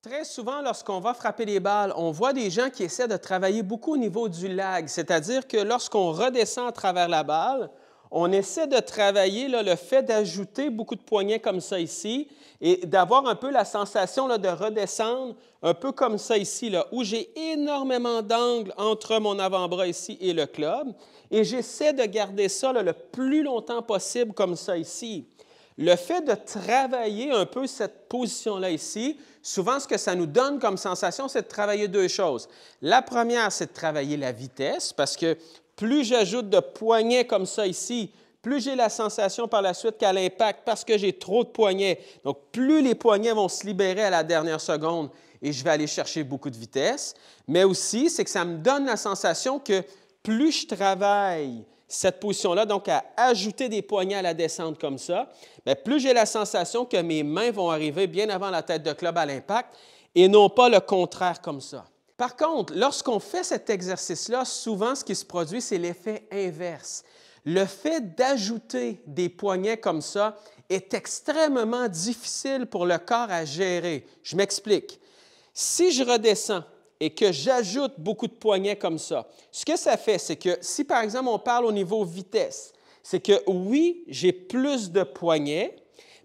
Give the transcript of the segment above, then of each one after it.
Très souvent, lorsqu'on va frapper les balles, on voit des gens qui essaient de travailler beaucoup au niveau du lag, c'est-à-dire que lorsqu'on redescend à travers la balle, on essaie de travailler là, le fait d'ajouter beaucoup de poignets comme ça ici et d'avoir un peu la sensation là, de redescendre un peu comme ça ici, là, où j'ai énormément d'angles entre mon avant-bras ici et le club et j'essaie de garder ça là, le plus longtemps possible comme ça ici. Le fait de travailler un peu cette position-là ici, souvent ce que ça nous donne comme sensation, c'est de travailler deux choses. La première, c'est de travailler la vitesse, parce que plus j'ajoute de poignets comme ça ici, plus j'ai la sensation par la suite qu'à l'impact, parce que j'ai trop de poignets. Donc, plus les poignets vont se libérer à la dernière seconde et je vais aller chercher beaucoup de vitesse. Mais aussi, c'est que ça me donne la sensation que plus je travaille cette position-là, donc à ajouter des poignets à la descente comme ça, bien, plus j'ai la sensation que mes mains vont arriver bien avant la tête de club à l'impact et non pas le contraire comme ça. Par contre, lorsqu'on fait cet exercice-là, souvent ce qui se produit, c'est l'effet inverse. Le fait d'ajouter des poignets comme ça est extrêmement difficile pour le corps à gérer. Je m'explique. Si je redescends et que j'ajoute beaucoup de poignets comme ça, ce que ça fait, c'est que si, par exemple, on parle au niveau vitesse, c'est que oui, j'ai plus de poignets,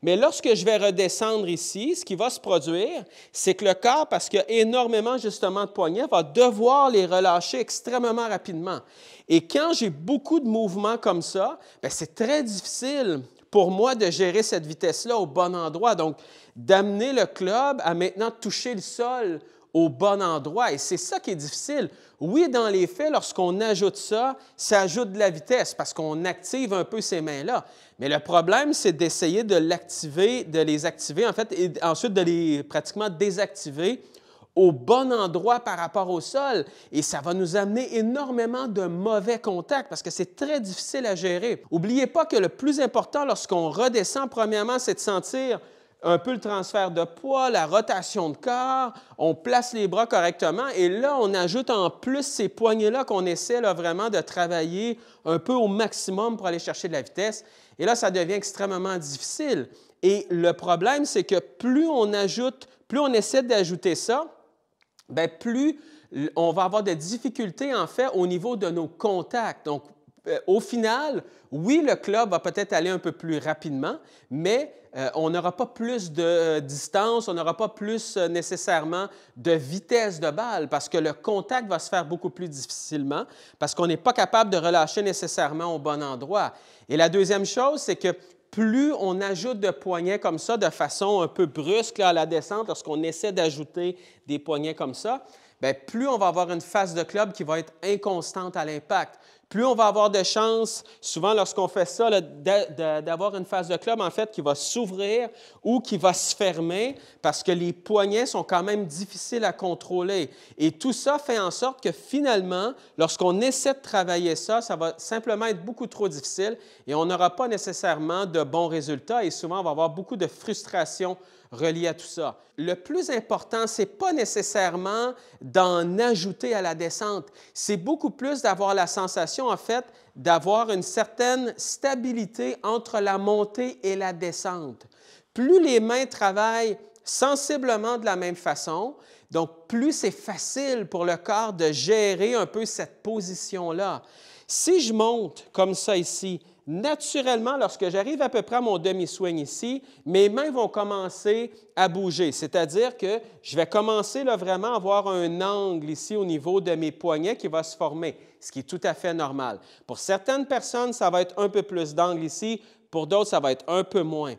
mais lorsque je vais redescendre ici, ce qui va se produire, c'est que le corps, parce qu'il y a énormément justement de poignets, va devoir les relâcher extrêmement rapidement. Et quand j'ai beaucoup de mouvements comme ça, c'est très difficile pour moi de gérer cette vitesse-là au bon endroit. Donc, d'amener le club à maintenant toucher le sol au bon endroit. Et c'est ça qui est difficile. Oui, dans les faits, lorsqu'on ajoute ça, ça ajoute de la vitesse parce qu'on active un peu ces mains-là. Mais le problème, c'est d'essayer de l'activer, de les activer, en fait, et ensuite de les pratiquement désactiver au bon endroit par rapport au sol. Et ça va nous amener énormément de mauvais contacts parce que c'est très difficile à gérer. N'oubliez pas que le plus important lorsqu'on redescend, premièrement, c'est de sentir un peu le transfert de poids, la rotation de corps, on place les bras correctement et là, on ajoute en plus ces poignets-là qu'on essaie là, vraiment de travailler un peu au maximum pour aller chercher de la vitesse. Et là, ça devient extrêmement difficile. Et le problème, c'est que plus on essaie d'ajouter ça, bien, plus on va avoir de difficultés, en fait, au niveau de nos contacts. Donc, au final, oui, le club va peut-être aller un peu plus rapidement, mais on n'aura pas plus de distance, on n'aura pas plus nécessairement de vitesse de balle parce que le contact va se faire beaucoup plus difficilement parce qu'on n'est pas capable de relâcher nécessairement au bon endroit. Et la deuxième chose, c'est que plus on ajoute de poignets comme ça de façon un peu brusque là, à la descente, lorsqu'on essaie d'ajouter des poignets comme ça, bien, plus on va avoir une face de club qui va être inconstante à l'impact. Plus on va avoir de chances, souvent lorsqu'on fait ça, d'avoir une face de club en fait qui va s'ouvrir ou qui va se fermer parce que les poignets sont quand même difficiles à contrôler. Et tout ça fait en sorte que finalement, lorsqu'on essaie de travailler ça, ça va simplement être beaucoup trop difficile et on n'aura pas nécessairement de bons résultats et souvent on va avoir beaucoup de frustration relié à tout ça. Le plus important, ce n'est pas nécessairement d'en ajouter à la descente, c'est beaucoup plus d'avoir la sensation, en fait, d'avoir une certaine stabilité entre la montée et la descente. Plus les mains travaillent sensiblement de la même façon, donc plus c'est facile pour le corps de gérer un peu cette position-là. Si je monte comme ça ici, naturellement, lorsque j'arrive à peu près à mon demi-swing ici, mes mains vont commencer à bouger, c'est-à-dire que je vais commencer là, vraiment à avoir un angle ici au niveau de mes poignets qui va se former, ce qui est tout à fait normal. Pour certaines personnes, ça va être un peu plus d'angle ici, pour d'autres, ça va être un peu moins.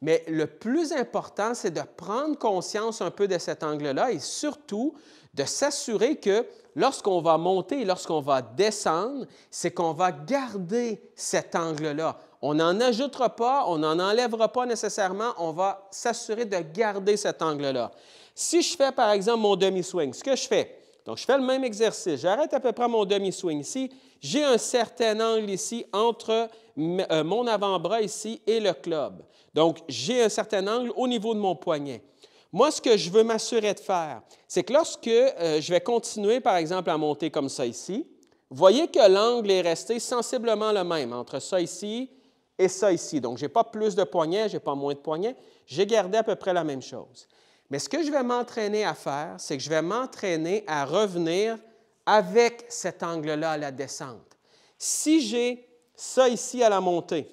Mais le plus important, c'est de prendre conscience un peu de cet angle-là et surtout de s'assurer que lorsqu'on va monter et lorsqu'on va descendre, c'est qu'on va garder cet angle-là. On n'en ajoutera pas, on n'en enlèvera pas nécessairement, on va s'assurer de garder cet angle-là. Si je fais par exemple mon demi-swing, ce que je fais, donc je fais le même exercice, j'arrête à peu près mon demi-swing ici, j'ai un certain angle ici entre mon avant-bras ici et le club. Donc, j'ai un certain angle au niveau de mon poignet. Moi, ce que je veux m'assurer de faire, c'est que lorsque je vais continuer, par exemple, à monter comme ça ici, vous voyez que l'angle est resté sensiblement le même entre ça ici et ça ici. Donc, je n'ai pas plus de poignets, je n'ai pas moins de poignets, j'ai gardé à peu près la même chose. Mais ce que je vais m'entraîner à faire, c'est que je vais m'entraîner à revenir avec cet angle-là à la descente. Si j'ai ça ici à la montée,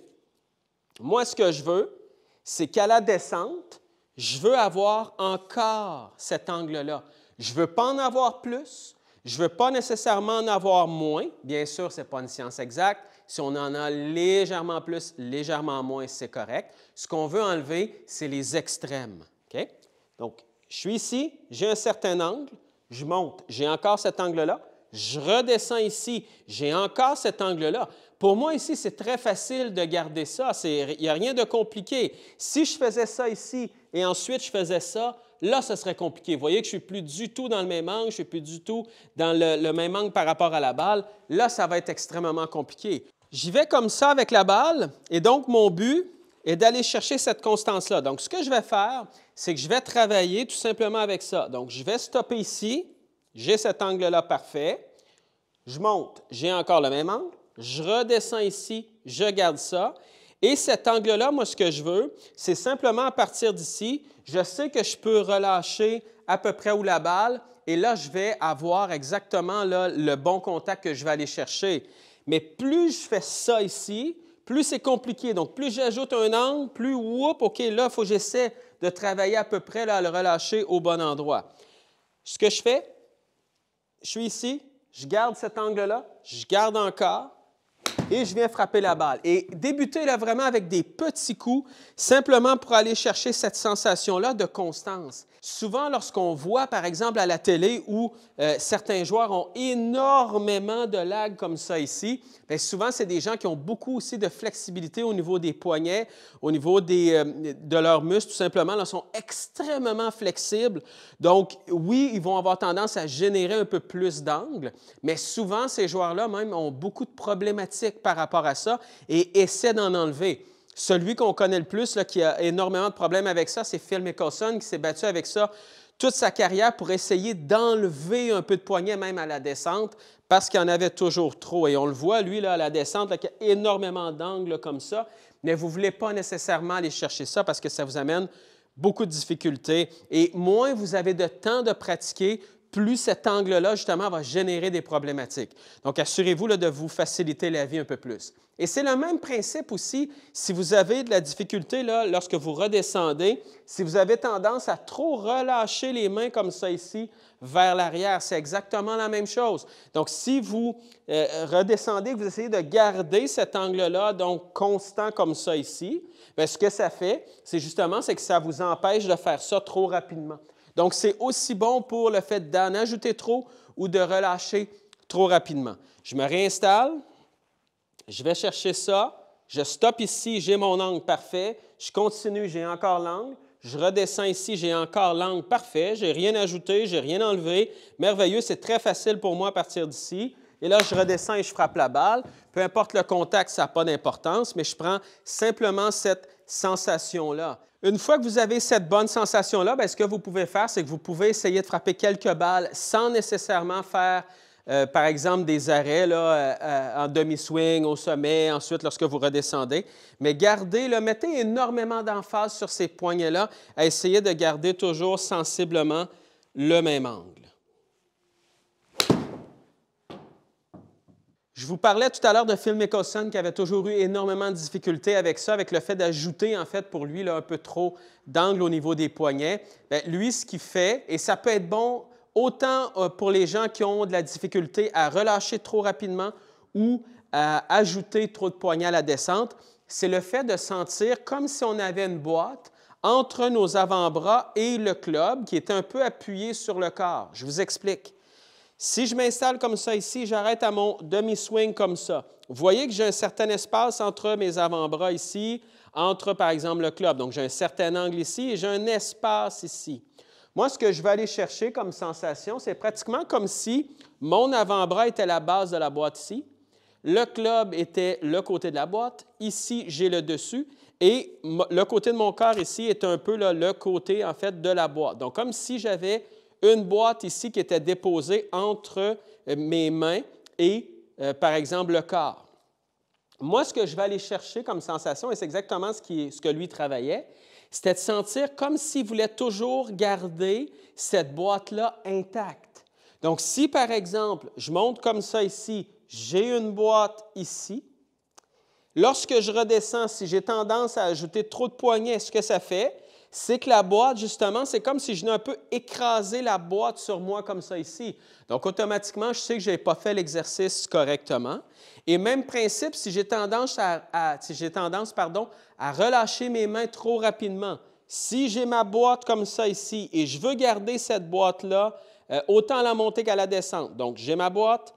moi, ce que je veux, c'est qu'à la descente, je veux avoir encore cet angle-là. Je ne veux pas en avoir plus, je ne veux pas nécessairement en avoir moins. Bien sûr, ce n'est pas une science exacte. Si on en a légèrement plus, légèrement moins, c'est correct. Ce qu'on veut enlever, c'est les extrêmes. OK? Donc, je suis ici, j'ai un certain angle, je monte, j'ai encore cet angle-là. Je redescends ici, j'ai encore cet angle-là. Pour moi, ici, c'est très facile de garder ça. Il n'y a rien de compliqué. Si je faisais ça ici et ensuite je faisais ça, là, ce serait compliqué. Vous voyez que je ne suis plus du tout dans le même angle, je ne suis plus du tout dans le même angle par rapport à la balle. Là, ça va être extrêmement compliqué. J'y vais comme ça avec la balle et donc mon but est d'aller chercher cette constance-là. Donc, ce que je vais faire, c'est que je vais travailler tout simplement avec ça. Donc, je vais stopper ici. J'ai cet angle-là parfait. Je monte, j'ai encore le même angle. Je redescends ici, je garde ça. Et cet angle-là, moi, ce que je veux, c'est simplement à partir d'ici, je sais que je peux relâcher à peu près où la balle. Et là, je vais avoir exactement là, le bon contact que je vais aller chercher. Mais plus je fais ça ici, plus c'est compliqué. Donc, plus j'ajoute un angle, plus, OK, là, il faut que j'essaie de travailler à peu près là, à le relâcher au bon endroit. Ce que je fais, je suis ici, je garde cet angle-là, je garde encore et je viens frapper la balle. Et débuter là vraiment avec des petits coups, simplement pour aller chercher cette sensation-là de constance. Souvent, lorsqu'on voit, par exemple, à la télé où certains joueurs ont énormément de lag comme ça ici, bien, souvent, c'est des gens qui ont beaucoup aussi de flexibilité au niveau des poignets, au niveau de leurs muscles, tout simplement. Ils sont extrêmement flexibles. Donc, oui, ils vont avoir tendance à générer un peu plus d'angles, mais souvent, ces joueurs-là même ont beaucoup de problématiques par rapport à ça et essaient d'en enlever. Celui qu'on connaît le plus, là, qui a énormément de problèmes avec ça, c'est Phil Mickelson, qui s'est battu avec ça toute sa carrière pour essayer d'enlever un peu de poignet même à la descente parce qu'il y en avait toujours trop. Et on le voit, lui, là, à la descente, là, qu'il y a énormément d'angles comme ça, mais vous ne voulez pas nécessairement aller chercher ça parce que ça vous amène beaucoup de difficultés. Et moins vous avez de temps de pratiquer, plus cet angle-là, justement, va générer des problématiques. Donc, assurez-vous là, de vous faciliter la vie un peu plus. Et c'est le même principe aussi si vous avez de la difficulté là, lorsque vous redescendez, si vous avez tendance à trop relâcher les mains comme ça ici vers l'arrière, c'est exactement la même chose. Donc, si vous redescendez, que vous essayez de garder cet angle-là, donc constant comme ça ici, bien, ce que ça fait, c'est justement que ça vous empêche de faire ça trop rapidement. Donc, c'est aussi bon pour le fait d'en ajouter trop ou de relâcher trop rapidement. Je me réinstalle, je vais chercher ça, je stoppe ici, j'ai mon angle parfait, je continue, j'ai encore l'angle, je redescends ici, j'ai encore l'angle parfait, je n'ai rien ajouté, je n'ai rien enlevé. Merveilleux, c'est très facile pour moi à partir d'ici. Et là, je redescends et je frappe la balle. Peu importe le contact, ça n'a pas d'importance, mais je prends simplement cette sensation-là. Une fois que vous avez cette bonne sensation-là, bien, ce que vous pouvez faire, c'est que vous pouvez essayer de frapper quelques balles sans nécessairement faire, par exemple, des arrêts là, en demi-swing, au sommet, ensuite lorsque vous redescendez. Mais gardez, là, mettez énormément d'emphase sur ces poignets-là à essayer de garder toujours sensiblement le même angle. Je vous parlais tout à l'heure de Phil Mickelson qui avait toujours eu énormément de difficultés avec ça, avec le fait d'ajouter, en fait, pour lui, là, un peu trop d'angle au niveau des poignets. Bien, lui, ce qu'il fait, et ça peut être bon autant pour les gens qui ont de la difficulté à relâcher trop rapidement ou à ajouter trop de poignets à la descente, c'est le fait de sentir comme si on avait une boîte entre nos avant-bras et le club qui est un peu appuyé sur le corps. Je vous explique. Si je m'installe comme ça ici, j'arrête à mon demi-swing comme ça. Vous voyez que j'ai un certain espace entre mes avant-bras ici, entre, par exemple, le club. Donc, j'ai un certain angle ici et j'ai un espace ici. Moi, ce que je vais aller chercher comme sensation, c'est pratiquement comme si mon avant-bras était la base de la boîte ici, le club était le côté de la boîte, ici, j'ai le dessus, et le côté de mon corps ici est un peu là, le côté, en fait, de la boîte. Donc, comme si j'avais une boîte ici qui était déposée entre mes mains et, par exemple, le corps. Moi, ce que je vais aller chercher comme sensation, et c'est exactement ce que lui travaillait, C'était de sentir comme s'il voulait toujours garder cette boîte-là intacte. Donc, si par exemple, je monte comme ça ici, j'ai une boîte ici, lorsque je redescends, si j'ai tendance à ajouter trop de poignets, ce que ça fait, c'est que la boîte, justement, c'est comme si je venais un peu écraser la boîte sur moi comme ça ici. Donc, automatiquement, je sais que je n'ai pas fait l'exercice correctement. Et même principe, si j'ai tendance, à relâcher mes mains trop rapidement. Si j'ai ma boîte comme ça ici et je veux garder cette boîte-là, autant à la montée qu'à la descente. Donc, j'ai ma boîte,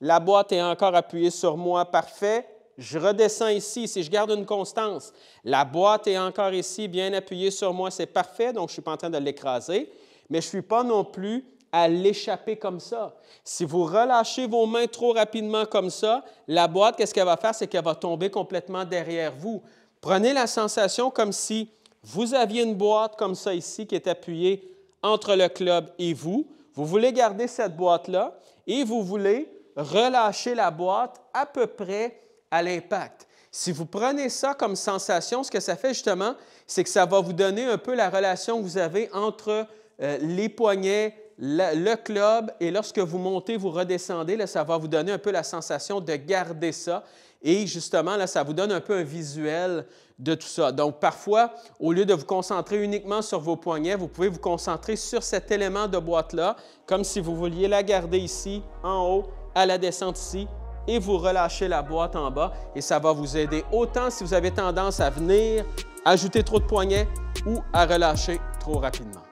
la boîte est encore appuyée sur moi, parfait. Je redescends ici, si je garde une constance, la boîte est encore ici, bien appuyée sur moi, c'est parfait, donc je ne suis pas en train de l'écraser, mais je ne suis pas non plus à l'échapper comme ça. Si vous relâchez vos mains trop rapidement comme ça, la boîte, qu'est-ce qu'elle va faire? C'est qu'elle va tomber complètement derrière vous. Prenez la sensation comme si vous aviez une boîte comme ça ici qui est appuyée entre le club et vous. Vous voulez garder cette boîte-là et vous voulez relâcher la boîte à peu près à l'impact. Si vous prenez ça comme sensation, ce que ça fait justement, c'est que ça va vous donner un peu la relation que vous avez entre les poignets, le club, et lorsque vous montez, vous redescendez, là, ça va vous donner un peu la sensation de garder ça. Et justement, là, ça vous donne un peu un visuel de tout ça. Donc, parfois, au lieu de vous concentrer uniquement sur vos poignets, vous pouvez vous concentrer sur cet élément de boîte-là, comme si vous vouliez la garder ici, en haut, à la descente ici, et vous relâchez la boîte en bas et ça va vous aider autant si vous avez tendance à venir ajouter trop de poignets ou à relâcher trop rapidement.